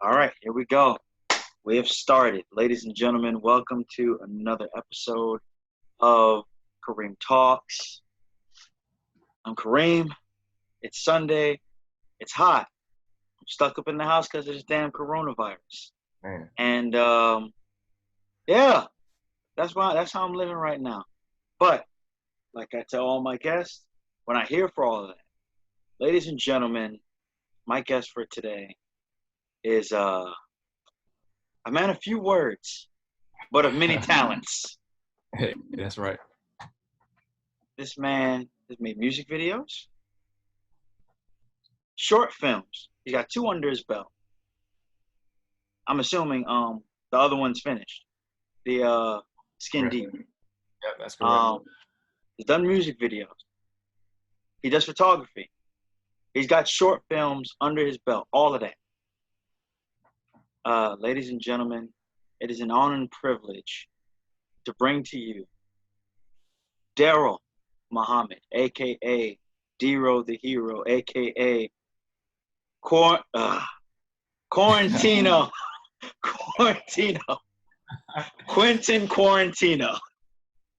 All right, here we go. We have started. Ladies and gentlemen, welcome to another episode of Kareem Talks. I'm Kareem. It's Sunday. It's hot. I'm stuck up in the house because of this damn coronavirus. Man. And yeah, that's how I'm living right now. But like I tell all my guests, we're not here for all of that. Ladies and gentlemen, my guest for today is a man of few words, but of many talents. Hey, that's right. This man has made music videos, short films. He got 2 under his belt. I'm assuming the other one's finished. The Skin Correct. Deep. Yeah, that's correct. He's done music videos. He does photography. He's got short films under his belt. All of that. Ladies and gentlemen, it is an honor and privilege to bring to you Darryl Muhammad AKA D.Roe the Hero AKA Quarantino. Quarantino. Quentin Quarantino.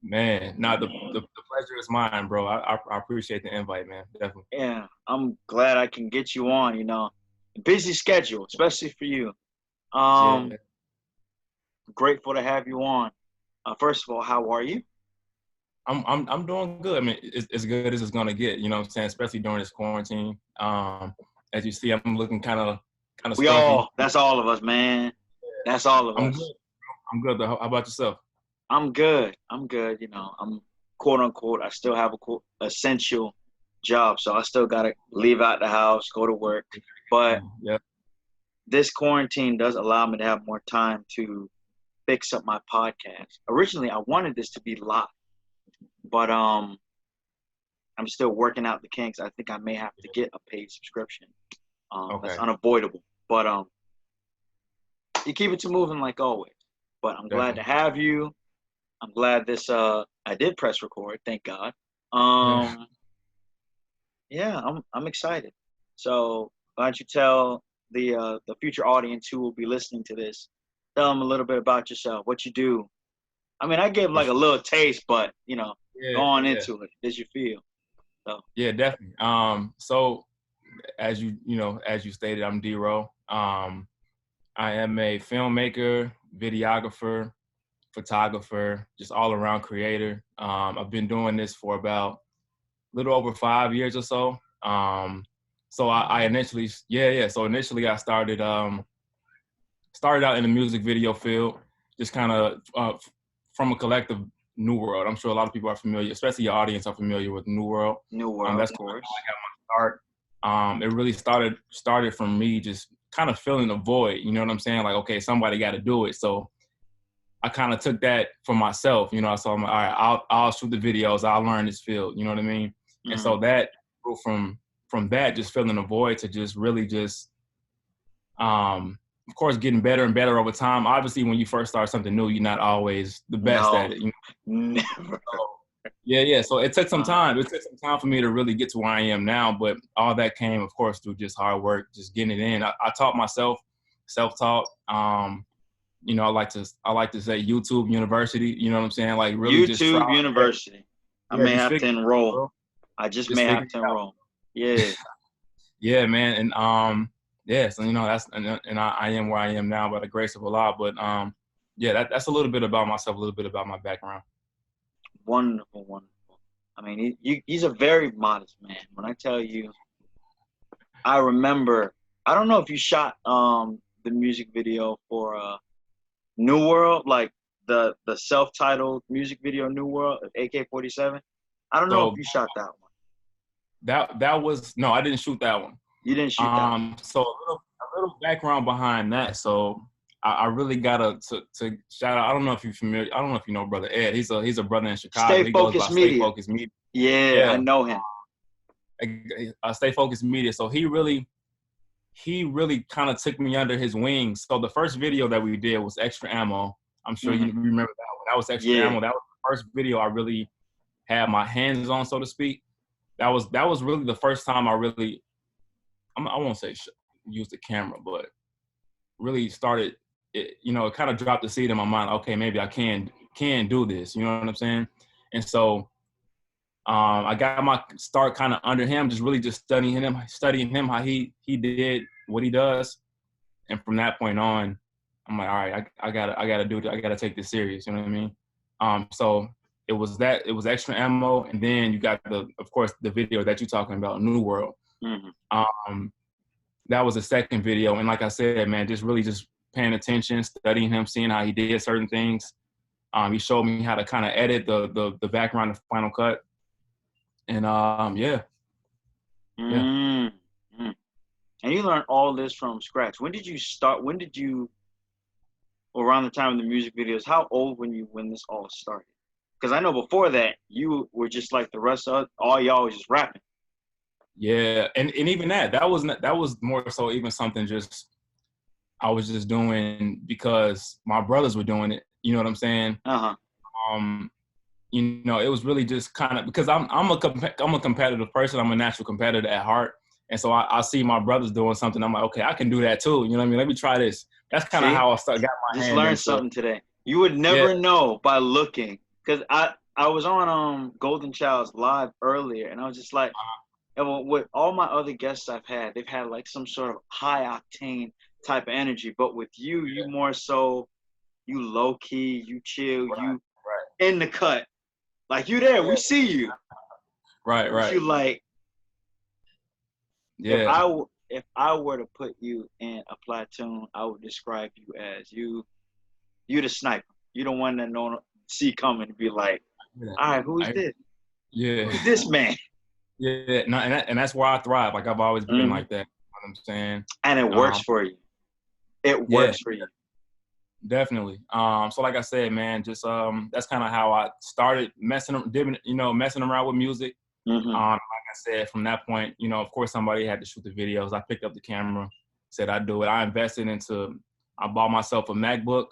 Man, the pleasure is mine, bro. I appreciate the invite, man. Definitely. Yeah, I'm glad I can get you on, Busy schedule, especially for you. Yeah. Grateful to have you on. First of all, how are you? I'm doing good. I mean, it's as good as it's gonna get, you know what I'm saying, especially during this quarantine. As you see, I'm looking kind of stuffy. That's all of us, man. That's all of us. Good. I'm good though. How about yourself? I'm good. I'm quote unquote, I still have a essential job, so I still gotta leave out the house, go to work. But yeah, this quarantine does allow me to have more time to fix up my podcast. Originally, I wanted this to be live, but I'm still working out the kinks. I think I may have to get a paid subscription. okay. That's unavoidable. But you keep it moving like always. But I'm glad to have you. I'm glad this I did press record, thank God. Yeah, I'm excited. So why don't you tell the future audience who will be listening to this, tell them a little bit about yourself, what you do. I mean, I gave like a little taste, but go on into it as you feel. So. Yeah, definitely. So as you stated, I'm D.Roe. I am a filmmaker, videographer, photographer, just all around creator. I've been doing this for about a little over 5 years or so. So I initially, So initially I started out in the music video field, just kind of from a collective New World. I'm sure a lot of people are familiar, especially your audience are familiar with New World. New World, that's of course. I got my start. It really started from me just kind of filling a void. You know what I'm saying? Like, okay, somebody got to do it. So I kind of took that for myself. So I'm like, all right, I'll shoot the videos. I'll learn this field. You know what I mean? Mm-hmm. And so that grew from that, just filling a void, to just really just, of course, getting better and better over time. Obviously, when you first start something new, you're not always the best at it. Never. So, So it took some time. It took some time for me to really get to where I am now. But all that came, of course, through just hard work, just getting it in. I taught myself, self-taught. I like to say YouTube University. You know what I'm saying? Like really YouTube University. I may have to enroll. Bro. I just may have to enroll. Yeah. Yeah, man. And so that's and I am where I am now by the grace of Allah. But that's a little bit about myself, a little bit about my background. Wonderful, wonderful. I mean, he's a very modest man. When I tell you, I remember. I don't know if you shot the music video for New World, like the self-titled music video New World of AK-47. I don't know if you shot that one. That was no, I didn't shoot that one. You didn't shoot that one. So a little background behind that. So I really gotta to shout out. I don't know if you're familiar. I don't know if you know Brother Ed. He's a brother in Chicago. Stay Focused Media. Yeah, I know him. Stay Focused Media. So he really kind of took me under his wings. So the first video that we did was Extra Ammo. I'm sure you remember that one. That was Extra Ammo. That was the first video I really had my hands on, so to speak. That was really the first time I really, I won't say use the camera, but really started, it, you know, it kind of dropped the seed in my mind. Okay, maybe I can do this. You know what I'm saying? And so I got my start kind of under him, just really just studying him how he did what he does. And from that point on, I'm like, all right, I gotta do it. I gotta take this serious. You know what I mean? So it was extra ammo, and then you got of course, the video that you're talking about, New World. Um, that was the second video, and like I said, man, just really just paying attention, studying him, seeing how he did certain things. He showed me how to kind of edit the background of Final Cut, and yeah. Mm. And you learned all this from scratch. When did you start? Around the time of the music videos, how old were you when this all started? Because I know before that, you were just like the rest of all y'all was just rapping. Yeah, and even that was more so even something just I was just doing because my brothers were doing it. You know what I'm saying? You know, it was really just kind of because I'm a competitive person. I'm a natural competitor at heart, and so I see my brothers doing something. I'm like, okay, I can do that too. You know what I mean? Let me try this. That's kind of how I got my just hand learned into something today. You would never know by looking, because I was on Golden Child's live earlier, and I was just like, with all my other guests I've had, they've had like some sort of high octane type of energy, but with you, you more so, you low key, you chill, you in the cut, like you there, we see you, right. You like, Yeah. if I were to put you in a platoon, I would describe you as you the sniper. You the one that no see coming to be like, all right, who is this? Yeah. Who's this man? Yeah, no, and that's where I thrive. Like I've always been like that. You know what I'm saying? And it works for you. It works for you. Definitely. So like I said, man, just that's kind of how I started messing around with music. Like I said, from that point, you know, of course, somebody had to shoot the videos. I picked up the camera, said I'd do it. I bought myself a MacBook.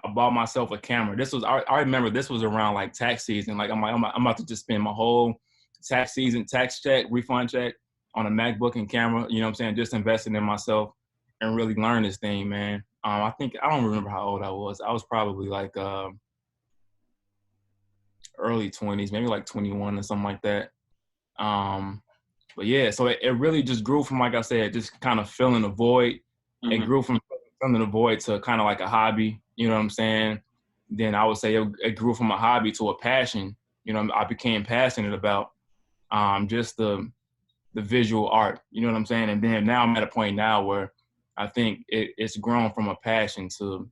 I bought myself a camera. I remember this was around like tax season. Like I'm about to just spend my whole tax season, tax check, refund check on a MacBook and camera. You know what I'm saying? Just investing in myself and really learn this thing, man. I don't remember how old I was. I was probably like early 20s, maybe like 21 or something like that. But yeah, so it really just grew from, like I said, just kind of filling a void. It grew from filling a void to kind of like a hobby. You know what I'm saying? Then I would say it grew from a hobby to a passion. You know, I became passionate about just the visual art. You know what I'm saying? And then now I'm at a point now where I think it's grown from a passion to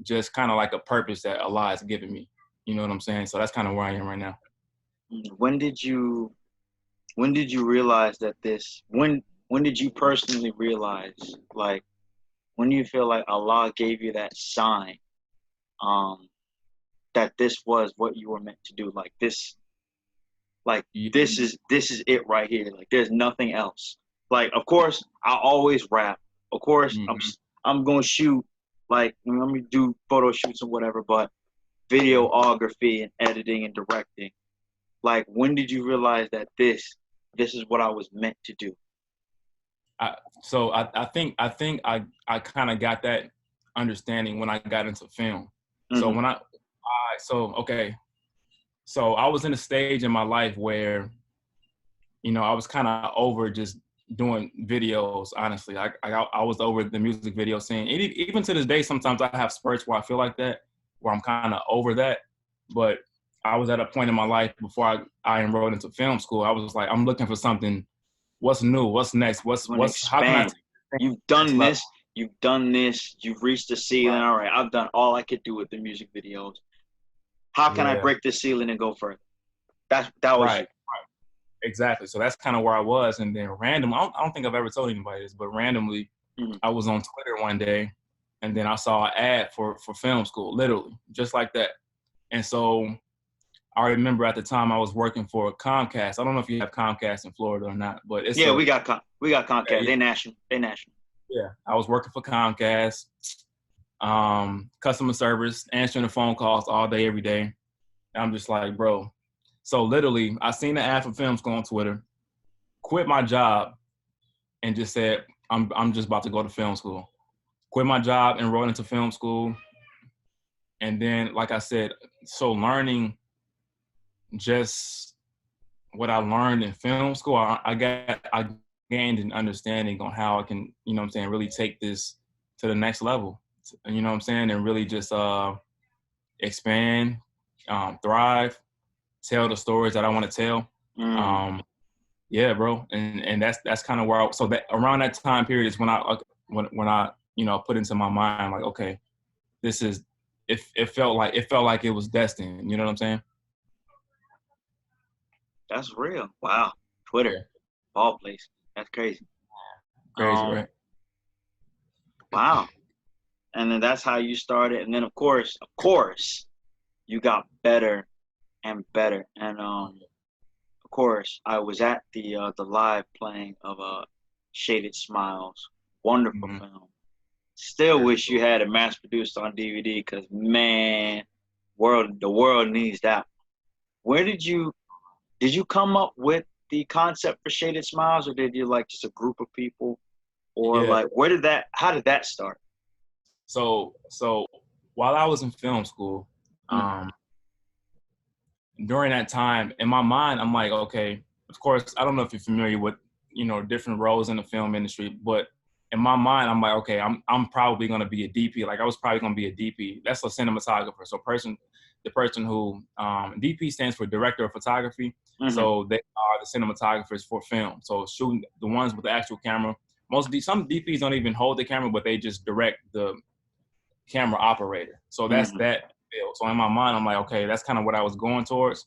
just kind of like a purpose that Allah has given me. You know what I'm saying? So that's kind of where I am right now. When did you realize that when did you personally realize, like, when do you feel like Allah gave you that sign, that this was what you were meant to do? Like this, this is it right here. Like there's nothing else. Like, of course, I always rap. Of course, I'm gonna shoot, like, I'm gonna do photo shoots and whatever. But videography and editing and directing. Like, when did you realize that this is what I was meant to do? I think I kind of got that understanding when I got into film. So when I was in a stage in my life where, you know, I was kind of over just doing videos. Honestly, I was over the music video scene. Even to this day, sometimes I have spurts where I feel like that, where I'm kind of over that. But I was at a point in my life before I enrolled into film school. I was like, I'm looking for something. What's new? What's next? How can I? You've done this. You've reached the ceiling. All right, I've done all I could do with the music videos. How can I break the ceiling and go further? That was right. Exactly. So that's kind of where I was. And then randomly, I don't think I've ever told anybody this, but randomly, I was on Twitter one day, and then I saw an ad for film school, literally, just like that. And so I remember at the time I was working for Comcast. I don't know if you have Comcast in Florida or not, but it's we got Comcast. Yeah. They national. Yeah, I was working for Comcast, customer service, answering the phone calls all day, every day. And I'm just like, bro. So literally, I seen the ad for film school on Twitter, quit my job, and just said, I'm just about to go to film school. quit my job, enrolled into film school. And then, like I said, so learning just what I learned in film school, I gained an understanding on how I can, you know what I'm saying, really take this to the next level, you know what I'm saying, and really just expand, thrive, tell the stories that I want to tell. Yeah, bro, and that's kind of where so that around that time period is when I you know put into my mind like, okay, this is it felt like it was destined. You know what I'm saying? That's real. Wow. Twitter, Yeah. all places. That's crazy. Crazy, right? Wow. And then that's how you started. And then of course, you got better and better. And of course, I was at the live playing of Shaded Smiles. Wonderful film. Still wish you had it mass produced on DVD because man, the world needs that. Where did you come up with the concept for Shaded Smiles, or did you like just a group of people, or Yeah. like how did that start? So while I was in film school, during that time, in my mind, I'm like, okay, of course, I don't know if you're familiar with, you know, different roles in the film industry, but in my mind, I'm like, okay, I'm probably gonna be a DP. Like I was probably gonna be a DP. That's a cinematographer. So the person who DP stands for director of photography. So they are the cinematographers for film. So shooting the ones with the actual camera. Some DPs don't even hold the camera, but they just direct the camera operator. So that's that field. So in my mind, I'm like, okay, that's kind of what I was going towards.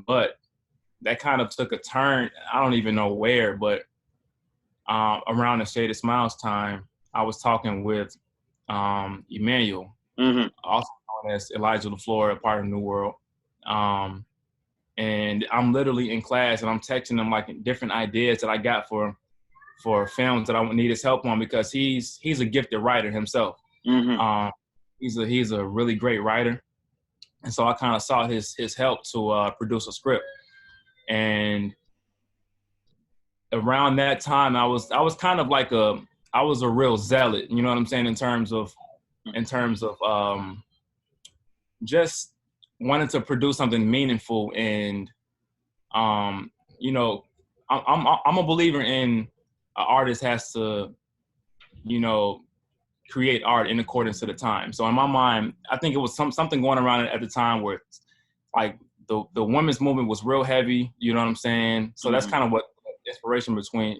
But that kind of took a turn. I don't even know where, but around the Shaded Smiles time, I was talking with Emmanuel, also known as Elijah LaFleur, a part of New World. And I'm literally in class and I'm texting him like different ideas that I got for films that I would need his help on because he's a gifted writer himself. He's a really great writer. And so I kind of sought his help to produce a script. And around that time, I was kind of like I was a real zealot, you know what I'm saying, in terms of just wanting to produce something meaningful. And you know, I'm a believer in an artist has to, you know, create art in accordance to the time. So in my mind, I think it was something going around at the time where like the women's movement was real heavy, you know what I'm saying? So that's kind of what inspiration between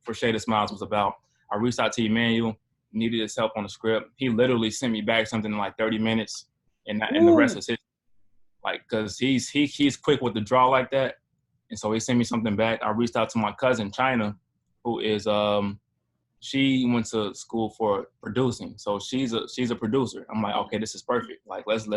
for Shaded Smiles was about. I reached out to Emmanuel, needed his help on the script. He literally sent me back something in like 30 minutes and the rest is history. Like, cause he's quick with the draw like that. And so he sent me something back. I reached out to my cousin, China, who is she went to school for producing, so she's a producer. I'm like, okay, this is perfect. Like, let's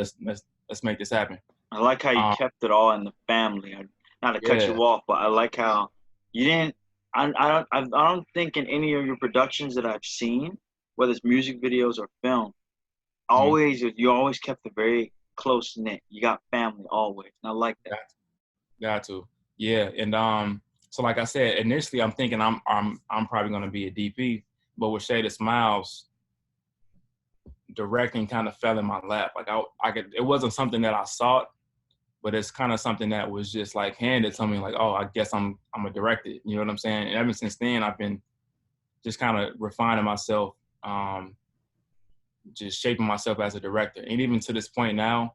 make this happen. I like how you kept it all in the family. Not to cut you off, but I like how you didn't. I don't think in any of your productions that I've seen, whether it's music videos or film, you always kept it very close knit. You got family always, and I like that. Got to, yeah, and so like I said, initially I'm thinking I'm probably gonna be a DP, but with Shaded Smiles, directing kind of fell in my lap. Like it wasn't something that I sought, but it's kind of something that was just like handed to me. Like, oh, I guess I'm a director. You know what I'm saying? And ever since then, I've been just kind of refining myself, just shaping myself as a director. And even to this point now,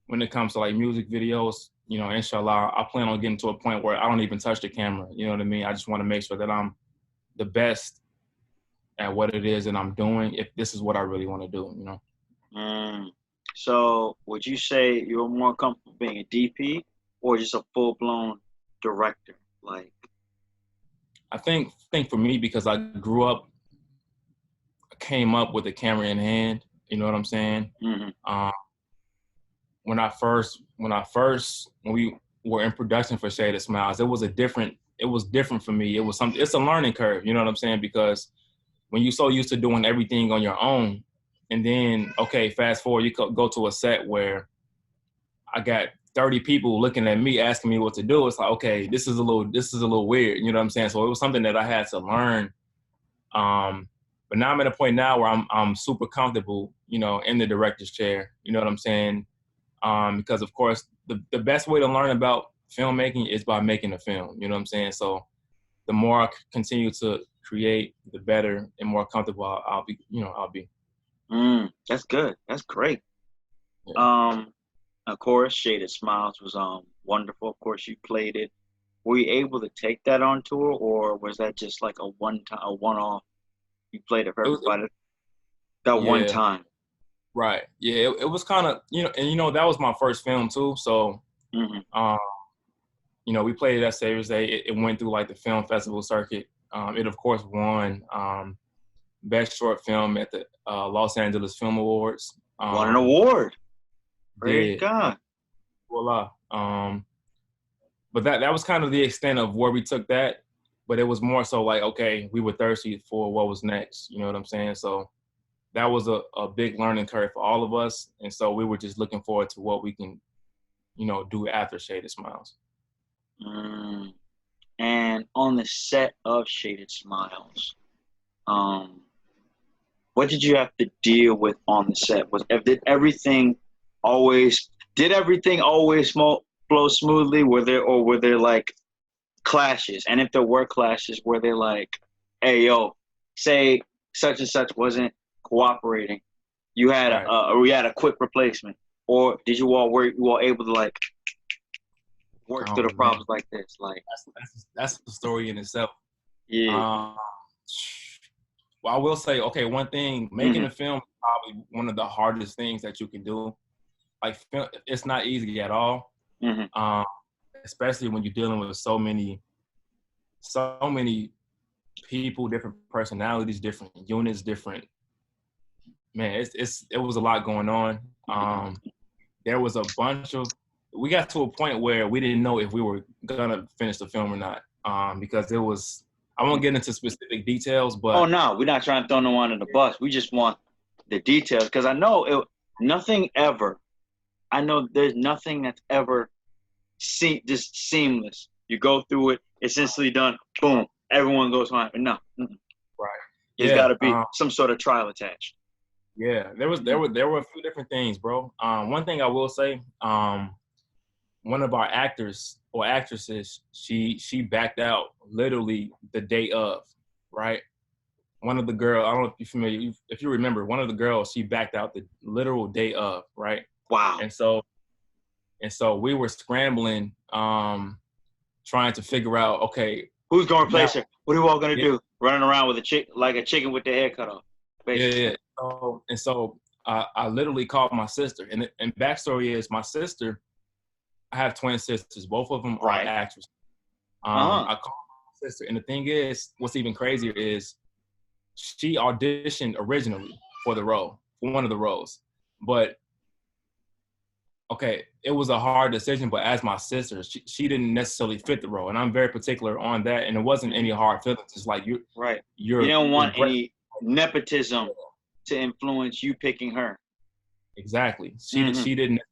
when it comes to like music videos, you know, inshallah, I plan on getting to a point where I don't even touch the camera. You know what I mean? I just want to make sure that I'm the best at what it is that I'm doing, if this is what I really want to do, you know? So would you say you're more comfortable being a DP or just a full-blown director? Like, I think for me, because I came up with a camera in hand, you know what I'm saying? When we were in production for Shaded Smiles, it was different for me. It's a learning curve, you know what I'm saying? Because when you're so used to doing everything on your own, and then, okay, fast forward, you go to a set where I got 30 people looking at me, asking me what to do. It's like, okay, this is a little weird, you know what I'm saying? So it was something that I had to learn, But now I'm at a point now where I'm super comfortable, you know, in the director's chair. You know what I'm saying? Because of course the best way to learn about filmmaking is by making a film. You know what I'm saying? So the more I continue to create, the better and more comfortable I'll be. You know, I'll be. That's good. That's great. Yeah. Of course, Shaded Smiles was wonderful. Of course, you played it. Were you able to take that on tour, or was that just like a one-off? You played it for everybody that one Yeah. time. Right. Yeah. It was kind of, you know, and you know that was my first film too. So, um, you know, we played it at Savior's Day. It went through like the film festival circuit. It of course won best short film at the Los Angeles Film Awards. Won an award. Praise Did God. voila. But that was kind of the extent of where we took that. But it was more so like, okay, we were thirsty for what was next. You know what I'm saying? So that was a big learning curve for all of us. And so we were just looking forward to what we can, you know, do after Shaded Smiles. And on the set of Shaded Smiles, what did you have to deal with on the set? Did everything always flow smoothly? Were there like clashes? And if there were clashes, were they like, hey yo, say such and such wasn't cooperating, you had a quick replacement, or did you all able to like work through the problems like this? Like that's the story in itself. Yeah. Well, I will say, okay, one thing, making a film is probably one of the hardest things that you can do. Like, it's not easy at all, especially when you're dealing with so many people, different personalities, different units, different. Man, it was a lot going on. There was a bunch of. We got to a point where we didn't know if we were gonna finish the film or not, because it was. I won't get into specific details, but oh no, we're not trying to throw no one under the bus. We just want the details, because I know nothing ever. I know there's nothing that's ever just seamless. You go through it, it's instantly done. Boom, everyone goes home. No, right. There's got to be some sort of trial attached. Yeah, there were a few different things, bro. One thing I will say, one of our actors or actresses, she backed out literally the day of, right? One of the girls, I don't know if you're familiar, if you remember, one of the girls, she backed out the literal day of, right? Wow. And so we were scrambling, trying to figure out, okay, who's going to replace her? What are we all going to do? Running around with like a chicken with their head cut off. Basically. Yeah. So I literally called my sister, and backstory is my sister. I have twin sisters. Both of them are actresses. I called my sister, and the thing is, what's even crazier is she auditioned originally for one of the roles. But okay, it was a hard decision. But as my sister, she didn't necessarily fit the role, and I'm very particular on that. And it wasn't any hard feelings. It's like you don't want any nepotism to influence you picking her. Exactly. She didn't necessarily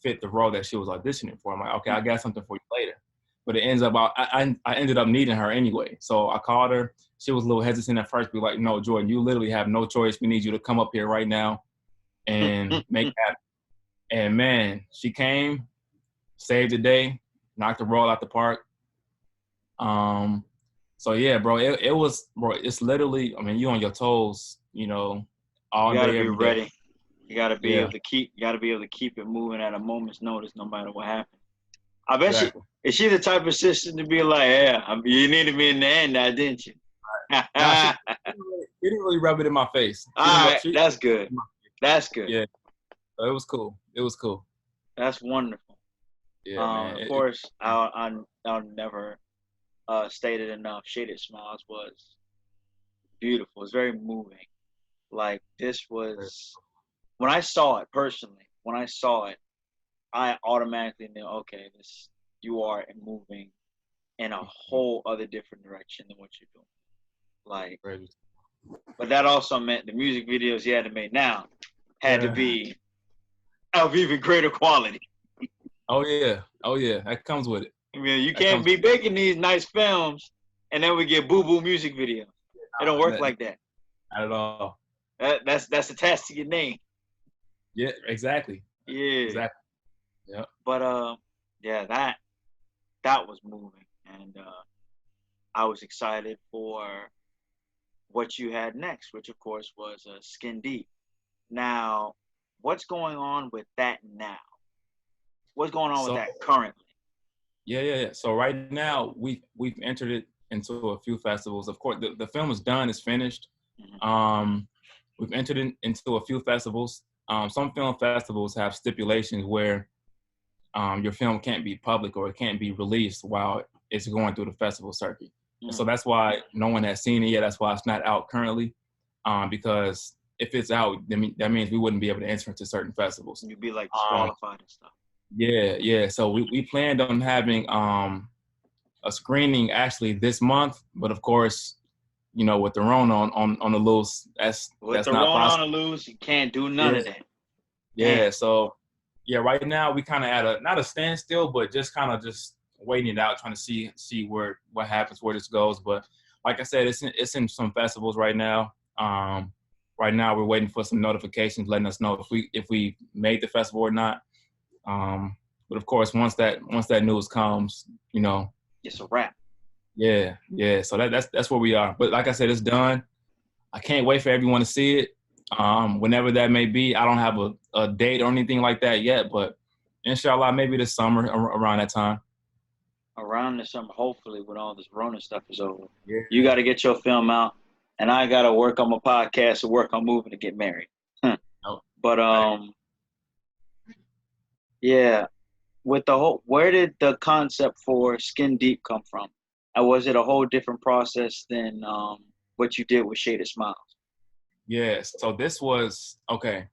fit the role that she was auditioning for. I'm like, okay, I got something for you later. But it ends up, I ended up needing her anyway. So I called her. She was a little hesitant at first, be like, no, Jordan, you literally have no choice. We need you to come up here right now and make it happen. And man, she came, saved the day, knocked the role out the park. So yeah, bro, it was, bro, it's literally, I mean, you on your toes, you know, all day, every day. You gotta be ready. You gotta be able to keep it moving at a moment's notice, no matter what happens. I bet is she the type of sister to be like, yeah, you needed me in the end now, didn't you? Nah, she didn't really rub it in my face. All right, that's good. That's good. Yeah, so it was cool. It was cool. That's wonderful. Yeah, man. Of course, I'll never state it enough. Shaded Smiles was beautiful. It's very moving. Like this was when I saw it personally. When I saw it, I automatically knew, okay, you are moving in a whole other different direction than what you're doing. Like, but that also meant the music videos you had to make now had to be of even greater quality. Oh yeah, that comes with it. I mean, you can't be making these nice films and then we get boo-boo music videos. It don't work like that. Not at all. That's attached to your name. Yeah, exactly. Yeah. Exactly. Yeah. But yeah, that was moving, and I was excited for what you had next, which of course was Skin Deep. Now, what's going on with that now? What's going on with So that currently? yeah. So right now we've entered it into a few festivals. Of course, the film is done, it's finished. Mm-hmm. We've entered into a few festivals. Some film festivals have stipulations where your film can't be public or it can't be released while it's going through the festival circuit. And so that's why no one has seen it yet. That's why it's not out currently. Because if it's out, that means we wouldn't be able to enter into certain festivals. You'd be like disqualified and stuff. Yeah. So we planned on having a screening actually this month, but of course, with the Rona on the loose, that's With the not Rona on possible. the loose, you can't do none of that. Yeah. Damn. So yeah, right now we kind of at a not a standstill, but just kind of just waiting it out, trying to see what happens, where this goes. But like I said, it's in some festivals right now. Right now we're waiting for some notifications letting us know if we made the festival or not. But of course, once that news comes, It's a wrap. yeah. So that's where we are. But like I said, it's done. I can't wait for everyone to see it. Whenever that may be, I don't have a date or anything like that yet, but inshallah, maybe this summer around that time. Around the summer, hopefully, when all this Rona stuff is over. Yeah. You got to get your film out, and I got to work on my podcast and work on moving to get married. Oh, But yeah, with the whole, where did the concept for Skin Deep come from? And was it a whole different process than what you did with Shaded Smiles? yeah. So this was okay.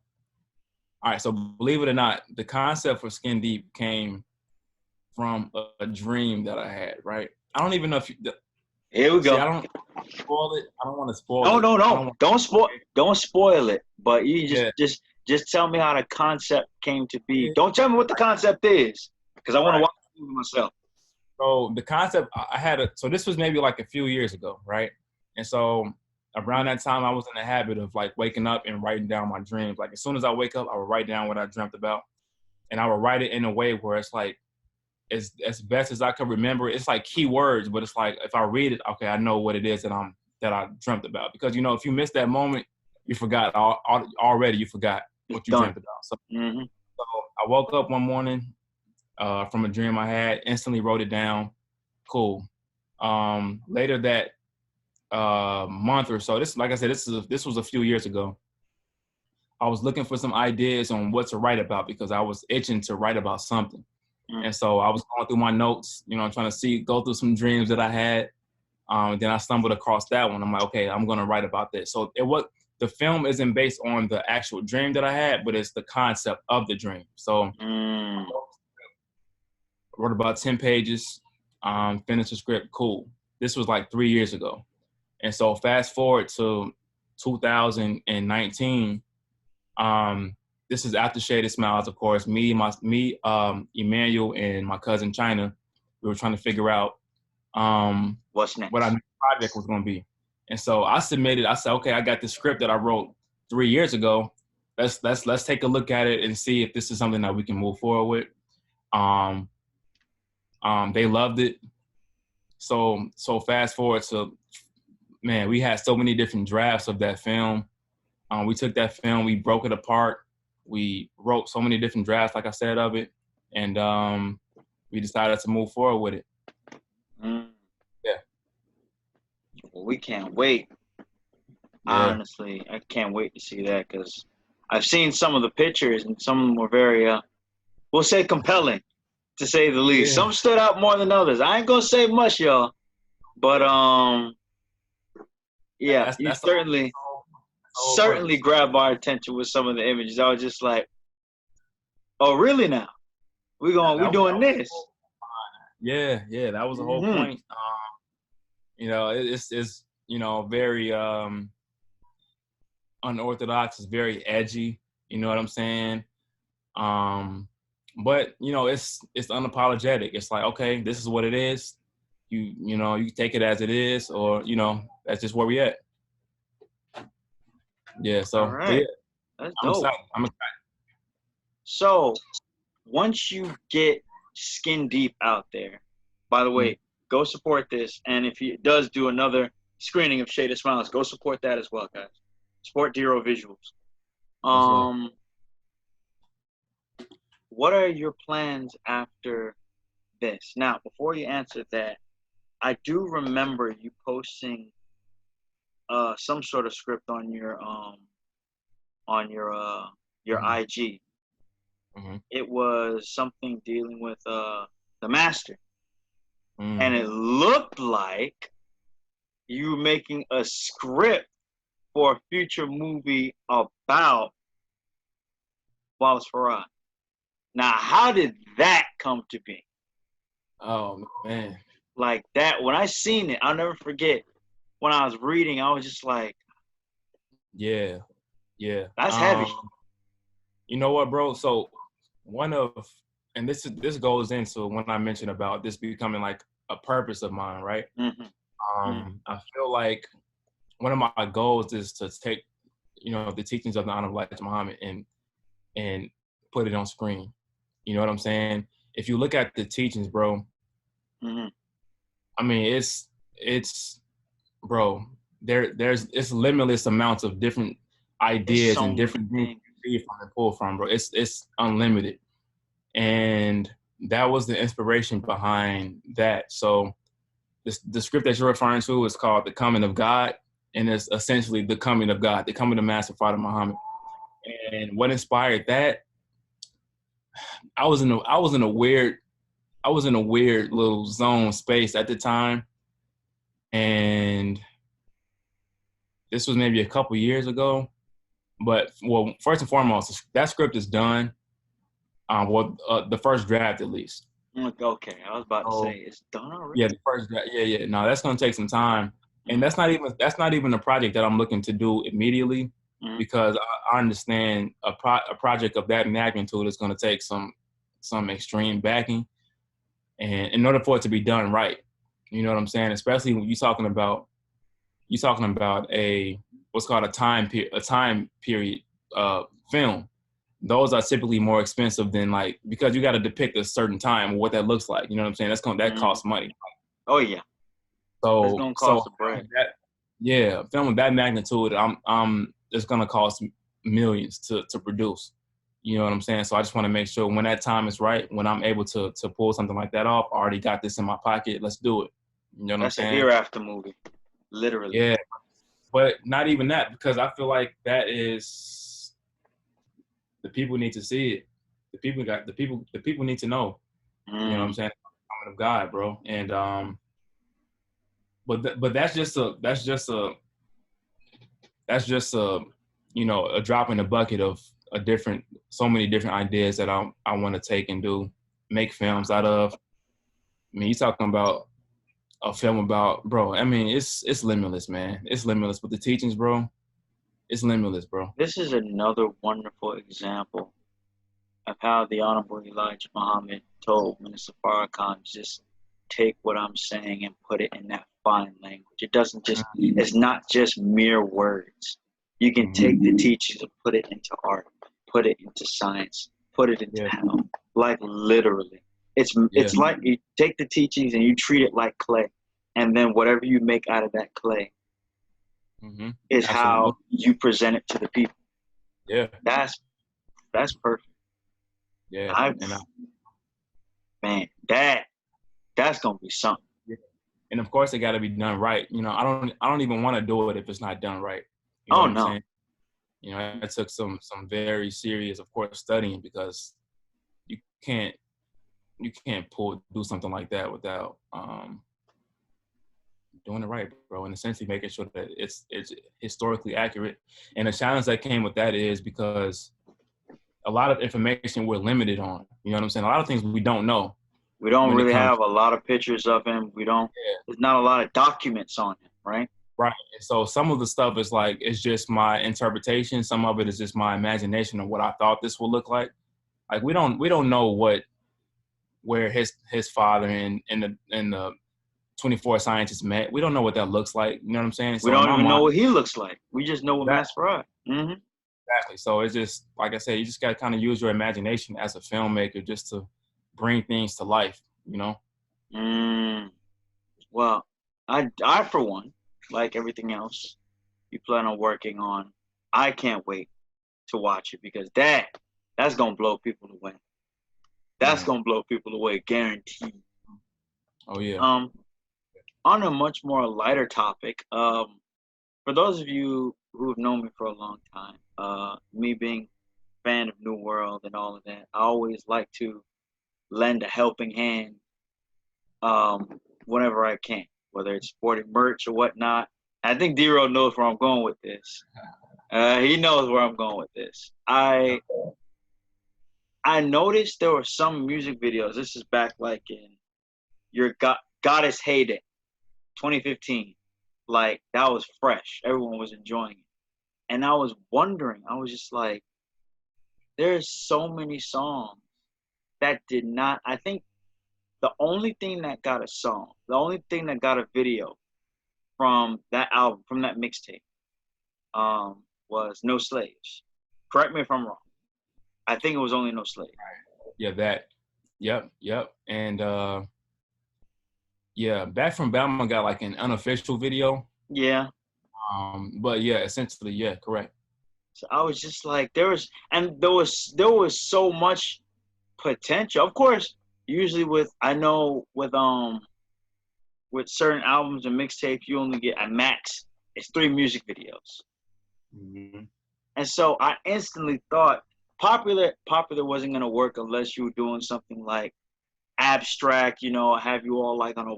All right. So believe it or not, the concept for Skin Deep came from a dream that I had. Right. I don't even know if you. Here we go. See, I don't spoil it. I don't want to spoil No, it. no. Don't spoil it. But you Yeah. just tell me how the concept came to be. Don't tell me what the concept is, because I want to watch the movie myself. So the concept I had so this was maybe like a few years ago, right? And so around that time I was in the habit of like waking up and writing down my dreams. Like as soon as I wake up, I would write down what I dreamt about. And I would write it in a way where it's like as best as I could remember. It's like key words, but it's like if I read it, okay, I know what it is that I dreamt about. Because if you miss that moment, you forgot already. You forgot what you dreamt about. So, so I woke up one morning from a dream I had, instantly wrote it down. Cool. Later that month or so, this, like I said, this was a few years ago. I was looking for some ideas on what to write about because I was itching to write about something. And so I was going through my notes, trying to go through some dreams that I had. Then I stumbled across that one. I'm like, okay, I'm going to write about this. So the film isn't based on the actual dream that I had, but it's the concept of the dream. So I wrote about 10 pages, finished the script, cool. This was like 3 years ago. And so fast forward to 2019, this is after Shaded Smiles, of course. Me, Emmanuel, and my cousin China, we were trying to figure out what's next, what our next project was going to be. And so I submitted. I said, okay, I got this script that I wrote 3 years ago. Let's take a look at it and see if this is something that we can move forward with. They loved it. So fast forward to, man, we had so many different drafts of that film. We took that film, we broke it apart. We wrote so many different drafts, like I said, of it. And we decided to move forward with it. Yeah. Well, we can't wait. Yeah. Honestly, I can't wait to see that because I've seen some of the pictures and some of them were very, we'll say compelling, to say the least. Yeah. Some stood out more than others. I ain't gonna say much, y'all, but yeah, that's certainly grabbed our attention with some of the images. I was just like, oh, really now? We're doing this. Yeah, that was the whole point. It's very unorthodox. It's very edgy. You know what I'm saying? But it's unapologetic. It's like, okay, this is what it is. You take it as it is, or that's just where we at. Yeah. All So, but yeah, right. That's I'm dope. excited. I'm excited. So once you get skin deep out there, by the Mm, way, go support this. And if he does do another screening of Shaded Smiles, go support that as well, guys. Support D.Roe Visuals. for sure. What are your plans after this? Now, before you answer that, I do remember you posting some sort of script on your Mm-hmm. IG. Mm-hmm. It was something dealing with the master, and Mm. it looked like you were making a script for a future movie about Wallace Farad. Now, how did that come to be? Oh man. Like that, when I seen it, I'll never forget. When I was reading, I was just like, Yeah. Yeah. "That's heavy." You know what, bro? So one of, and this goes into when I mentioned about this becoming like a purpose of mine, right? Mm-hmm. I feel like one of my goals is to take, the teachings of the Honorable Elijah Muhammad and put it on screen. You know what I'm saying? If you look at the teachings, bro, Mm-hmm. I mean, it's bro, there's it's limitless amounts of different It's ideas so and many different things things. you can pull from, bro. It's unlimited. And that was the inspiration behind that. So the script that you're referring to is called The Coming of God, and it's essentially the coming of God, the coming of Master Father Muhammad. And what inspired that, I was in a weird little zone space at the time, and this was maybe a couple years ago. But well, first and foremost, that script is done. The first draft at least. Okay, I was about to So say it's done already. yeah, the first draft. Yeah, yeah. No, that's gonna take some time, and Mm-hmm. that's not even a project that I'm looking to do immediately, Mm-hmm. because I understand a project of that magnitude is gonna take some extreme backing, and in order for it to be done right, you know what I'm saying. Especially when you're talking about a what's called a time period film. Those are typically more expensive than, like, because you got to depict a certain time, what that looks like. You know what I'm saying? That Mm-hmm. costs money. Oh yeah, it's So gonna cost the bread. yeah, film of that magnitude, it's gonna cost millions to produce. You know what I'm saying? So I just want to make sure when that time is right, when I'm able to pull something like that off, I already got this in my pocket. Let's do it. You know what I'm That's a saying? hereafter movie, literally. Yeah, but not even that, because I feel like that is the people need to see it. The people need to know. You know what I'm Mm. saying? Coming of God, bro. And but that's just a a drop in the bucket of so many different ideas that I want to take and make films out of. I mean, you talking about a film about, bro. I mean, it's limitless, man. It's limitless with the teachings, bro. It's limitless, bro. This is another wonderful example of how the Honorable Elijah Muhammad told Minister Farrakhan, just take what I'm saying and put it in that fine language. It's not just mere words. You can Mm-hmm. take the teachings and put it into art, put it into science, put it into Yeah, health, like literally. yeah, It's like you take the teachings and you treat it like clay, and then whatever you make out of that clay mm-hmm. is how Absolutely. you present it to the people. Yeah, That's that's perfect. yeah, I and Man, that's gonna be something. yeah. And of course, it got to be done right. I don't even want to do it if it's not done right. You know Oh what I'm no, saying? I took some very serious, of course, studying, because you can't do something like that without doing it right, bro, and essentially making sure that it's historically accurate. And the challenge that came with that is because a lot of information we're limited on. You know what I'm saying? A lot of things we don't know we don't when it really comes. have a lot of pictures of him. We don't. There's not a lot of documents on him, right? Right. And so some of the stuff is like, it's just my interpretation. Some of it is just my imagination of what I thought this would look like. Like we don't know where his father and the 24 scientists met. We don't know what that looks like. You know what I'm saying? We So in don't my even know mind, what he looks like. We just know what that Master Farad. Mm-hmm. Exactly. So it's just, like I said, you just got to kind of use your imagination as a filmmaker just to bring things to life, you know? Mm. Well, I for one, like everything else you plan on working on, I can't wait to watch it because that's gonna blow people away. That's Mhm. gonna blow people away, guaranteed. Oh, yeah. Um, on a much more lighter topic, for those of you who have known me for a long time, me being a fan of New World and all of that, I always like to lend a helping hand, whenever I can, whether it's sporting merch or whatnot. I think D.Roe knows where I'm going with this. He knows where I'm going with this. I noticed there were some music videos. This is back like in your Goddess heyday, 2015. Like that was fresh. Everyone was enjoying it, and I was wondering. I was just like, there's so many songs that did not. I think the only thing that got a song, the only thing that got a video from that album, from that mixtape, was No Slaves. Correct me if I'm wrong. I think it was only No Slaves. Yeah, that. Yep. And yeah, Back from Bama got like an unofficial video. Yeah. But yeah, essentially, yeah, correct. So I was just like, there was so much potential. Of course, usually with certain albums and mixtapes, you only get a max. It's 3 music videos, Mm-hmm. and so I instantly thought popular wasn't gonna work unless you were doing something like abstract. Have you all like on a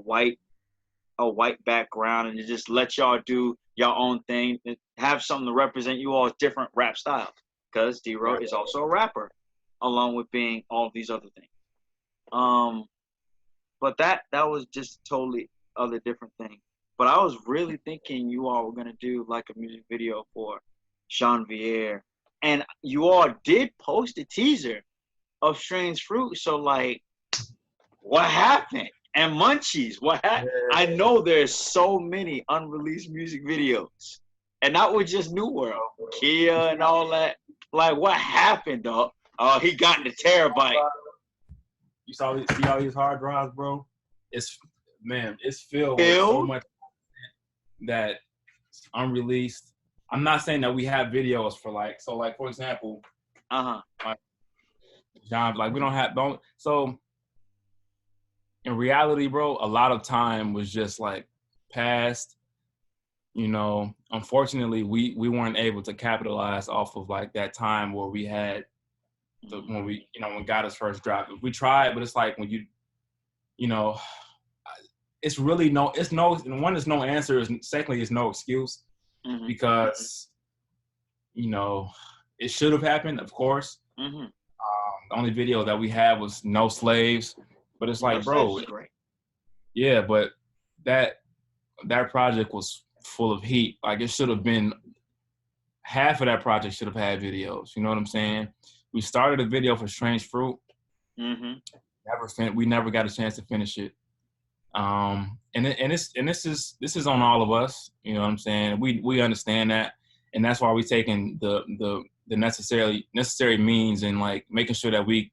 white background and just let y'all do your own thing and have something to represent you all's different rap styles. Because D-Roe Right. is also a rapper, along with being all these other things. Um, but that was just totally other different thing. But I was really thinking you all were gonna do like a music video for Sean Vier, and you all did post a teaser of Strange Fruit. So like, what happened? And Munchies, I know there's so many unreleased music videos, and not with just New World, Kia and all that. Like, what happened, dog? Oh, he got the terabyte. See all these hard drives, bro? It's filled with so Phil? much that unreleased. I'm not saying that we have videos for like for example, Uh-huh. like John, like we don't. So in reality, bro, a lot of time was just like past. Unfortunately, we weren't able to capitalize off of like that time where we had when God us first dropped. We tried, but it's like when you know, it's really it's no one is no answer. Secondly, it's no excuse Mm-hmm. because it should have happened, of course. Mm-hmm. The only video that we had was No Slaves, but it's like, bro, Great. yeah, but that project was full of heat. Like it should have been half of that project should have had videos. You know what I'm saying? We started a video for Strange Fruit. Mm-hmm. We never got a chance to finish it. This is on all of us. You know what I'm saying? We understand that, and that's why we're taking the necessary means and like making sure that we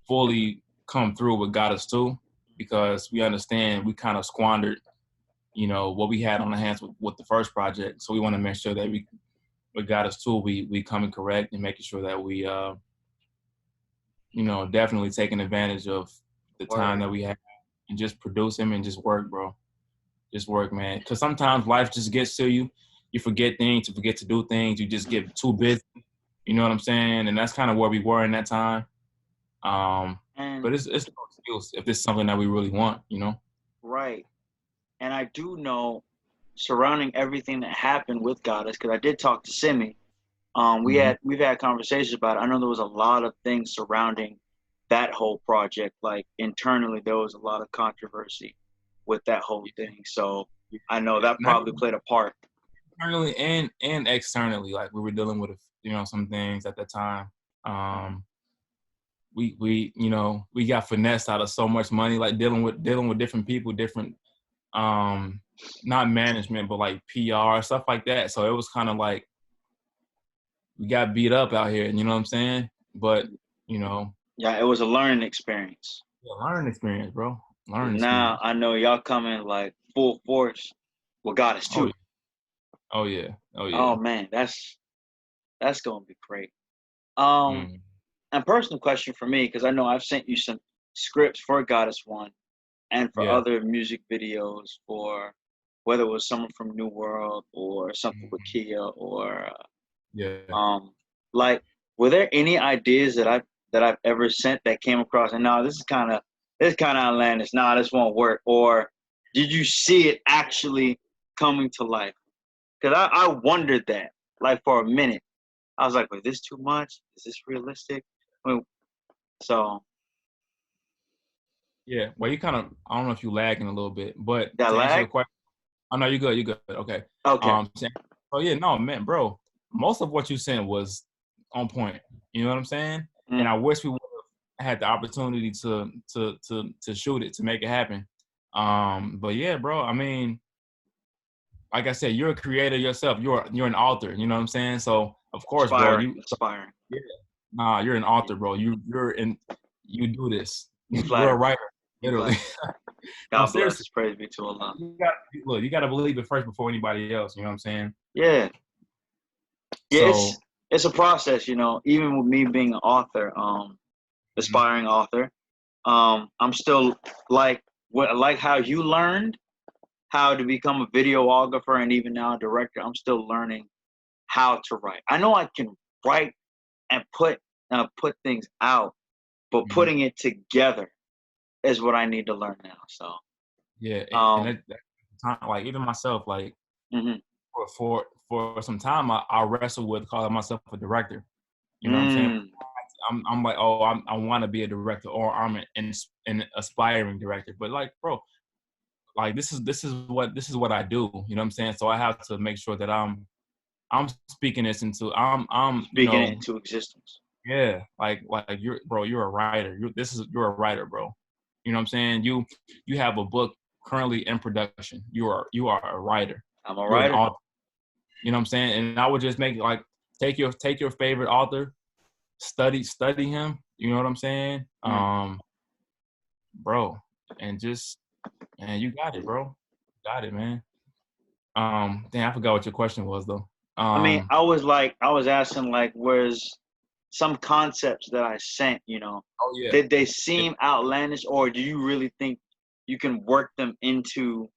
fully come through what got us to, because we understand we kind of squandered, what we had on the hands with the first project. So we want to make sure that what got us to, we coming correct and making sure that we definitely taking advantage of the time that we have and just produce him and just work, bro. Just work, man. Because sometimes life just gets to you. You forget things. You forget to do things. You just get too busy. You know what I'm saying? And that's kind of where we were in that time. But it's no excuse if this is something that we really want, Right. And I do know surrounding everything that happened with Goddess, because I did talk to Simi. We've had conversations about it. I know there was a lot of things surrounding that whole project. Like internally, there was a lot of controversy with that whole thing. So I know that probably played a part. Internally and externally, like we were dealing with, some things at the time. We got finessed out of so much money, like dealing with different people, different, not management, but like PR stuff like that. So it was kind of like we got beat up out here, you know what I'm saying? But, you know, Yeah, it was a learning experience. yeah, learning experience, bro. Learning Now experience. I know y'all coming like full force with Goddess Oh, too. oh yeah. Oh Oh yeah. man, that's gonna be great. Um, Mm, and personal question for me, because I know I've sent you some scripts for Goddess One and for yeah. other music videos for whether it was someone from New World or something with Mhm. Kia or Yeah. um like were there any ideas that I've ever sent that came across and no, this kind of outlandish, nah, this won't work, or did you see it actually coming to life? Because I wondered that like for a minute. I was like, was this too much? Is this realistic? I mean, so Yeah. Well, you kind of, I don't know if you lagging a little bit, but that to answer your lag? question, oh no, you're good. You're good. Okay. Okay. So yeah, no, man, bro. Most of what you sent was on point. You know what I'm saying? And Mm, I wish we would have had the opportunity to shoot it to make it happen. But yeah, bro. I mean, like I said, you're a creator yourself. You're an author. You know what I'm saying? So of course, bro. inspiring, inspiring. Yeah, nah, you're an author, bro. You do this. You You're a flatter me. writer, You literally. flatter me. No, God seriously. bless. Praise be to Allah. You got look. You got to believe it first before anybody else. You know what I'm saying? Yeah. Yeah, it's So it's a process, even with me being an author, mhm, aspiring author. I'm still like how you learned how to become a videographer and even now a director. I'm still learning how to write. I know I can write and put things out, but mhm. putting it together is what I need to learn now. So, Yeah, and um, that time, like even myself, like hmm for some time, I wrestle with calling myself a director. You know what I'm saying? mm, I'm like, oh, I want to be a director, or I'm an aspiring director. But like, bro, like this is what I do. You know what I'm saying? So I have to make sure that I'm speaking this into I'm speaking it into existence. yeah, like you're a writer. You're a writer, bro. You know what I'm saying? You have a book currently in production. You are a writer. I'm a You're an writer. author. You know what I'm saying? And I would just make like take your favorite author, study him. You know what I'm saying? Mm. Bro, and just man, you got it, bro. Got it, man. Damn, I forgot what your question was though. I mean, Um, I was asking like, where's some concepts that I sent, oh yeah, did they yeah. seem outlandish, or do you really think you can work them into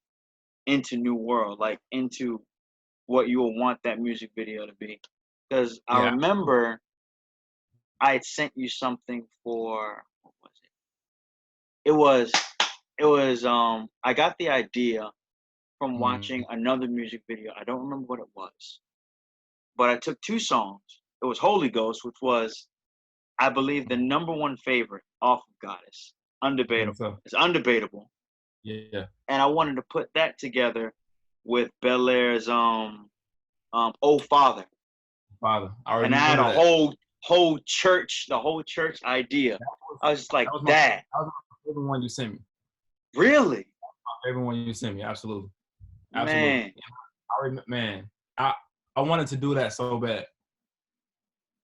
New World, like into what you will want that music video to be? Because I Yeah. remember I had sent you something for what was it? It was I got the idea from watching Mm, another music video. I don't remember what it was, but I took two songs. It was Holy Ghost, which was, I believe, the number one favorite off of Goddess. I think Undebatable. so. It's undebatable. Yeah, And I wanted to put that together with Belair's Oh Father. Father. I And I had remember a that. whole church idea. That was I was just like, that was my that that was my favorite one you sent me. really? My favorite one you sent me. Absolutely, absolutely. Man. Man, I I wanted to do that so bad.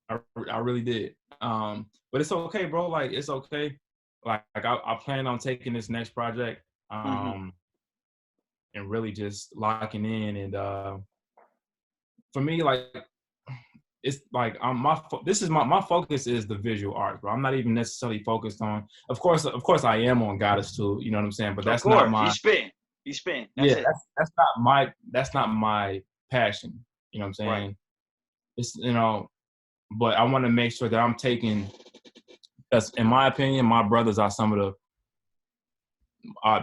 I really did. But it's okay, bro. Like it's okay. Like I plan on taking this next project, Hmm. and really just locking in. And for me, like it's like this is my focus is the visual art, bro. I'm not even necessarily focused on. Of course, I am on Goddess too. You know what I'm saying? But Of that's not course. my. He's spitting. He's spitting. Yeah, That's it. that's not my passion. You know what I'm Right. saying? It's but I want to make sure that I'm taking. That's in my opinion, my brothers are some of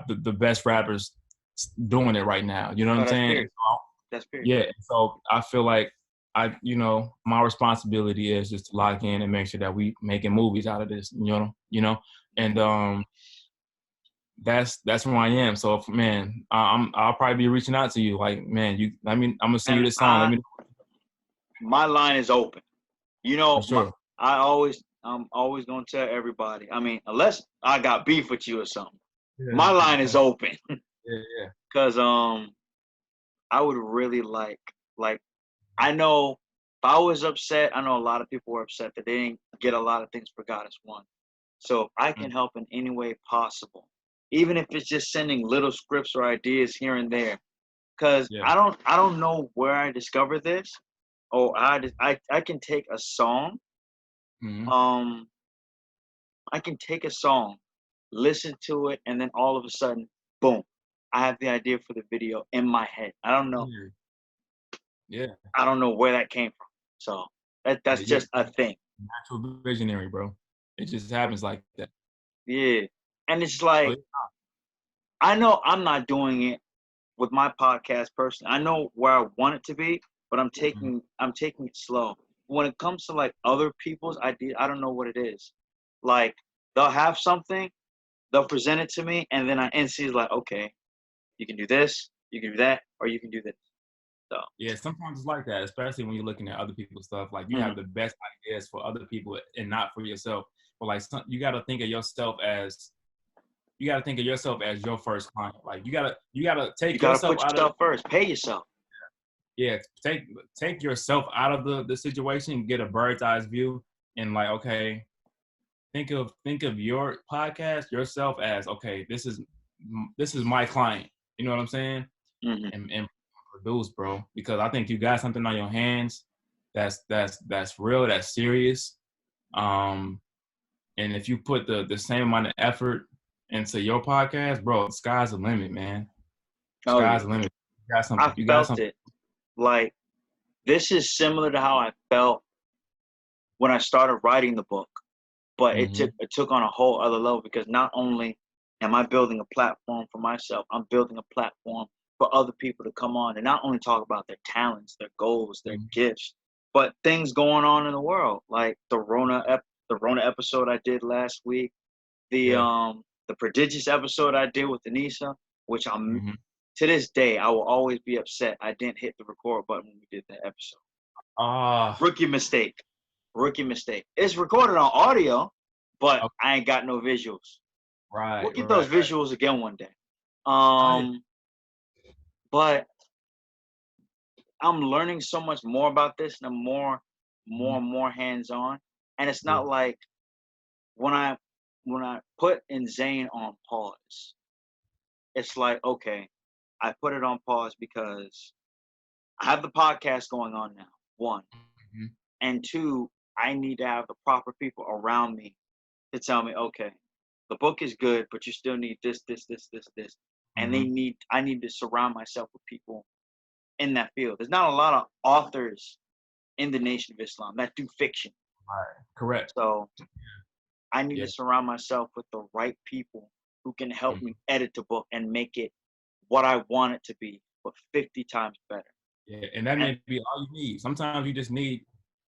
the best rappers doing it right now. You know what Oh, I'm that's saying? period. That's period. Yeah, so I feel like my responsibility is just to lock in and make sure that we making movies out of this, and that's where I am. So, man, I'll probably be reaching out to you, like, man, I'm gonna send you And this song. Let me know my line is open. for My sure. I'm always gonna tell everybody. I mean, unless I got beef with you or something, my Yeah, line is open. yeah, Cause I would really like I know if I was upset, I know a lot of people were upset that they didn't get a lot of things for God as one. So if I can help in any way possible, even if it's just sending little scripts or ideas here and there, because Yeah. I don't know where I discovered this. Or I can take a song, Mm-hmm. um, I can take a song, listen to it, and then all of a sudden, boom, I have the idea for the video in my head. Yeah. Yeah. I don't know where that came from. So that's Yeah. just a thing. Natural visionary, bro. It just happens like that. Yeah. And it's So, like I know I'm not doing it with my podcast personally. I know where I want it to be, but mhm. I'm taking it slow. When it comes to like other people's ideas, I don't know what it is. Like they'll have something, they'll present it to me, and then I instantly like, okay, you can do this, you can do that, or you can do this. So Yeah, sometimes it's like that, especially when you're looking at other people's stuff. Like you mhm. have the best ideas for other people and not for yourself. But like you got to think of yourself as your first client. Like you gotta You take gotta yourself put out of yourself first, pay yourself. yeah, take yourself out of the situation, get a bird's eye view, and like okay, think of your podcast yourself as okay, this is my client. You know what I'm saying? Hmm. And produce, bro. Because I think you got something on your hands that's real, that's serious. Um, and if you put the same amount of effort into your podcast, bro, the sky's the limit, man. Oh yeah, Sky's the limit. You got I something. You got felt something. it. Like this is similar to how I felt when I started writing the book, but Mm-hmm. it took on a whole other level because not only am I building a platform for myself, I'm building a platform for other people to come on and not only talk about their talents, their goals, their Mm-hmm. gifts, but things going on in the world, like the Rona episode I did last week, Yeah. the prodigious episode I did with Anissa, which I'm Mm-hmm. to this day I will always be upset I didn't hit the record button when we did that episode. Ah. Rookie mistake. Rookie mistake. It's recorded on audio, but Okay. I ain't got no visuals. We'll Right. get Right. those visuals again one day. Oh yeah. But I'm learning so much more about this, and I'm Mm-hmm. and more hands on. And it's Yeah. not like when I put Zane on pause, it's like okay, I put it on pause because I have the podcast going on now. One Mm-hmm. and two, I need to have the proper people around me to tell me, okay, the book is good, but you still need this, this, this, this, this. And Mm-hmm. I need to surround myself with people in that field. There's not a lot of authors in the Nation of Islam that do fiction. Right. Correct. So I need to Yeah. surround myself with the right people who can help Mm-hmm. me edit the book and make it what I want it to be, but 50 times better. Yeah, and that And may be all you need. Sometimes you just need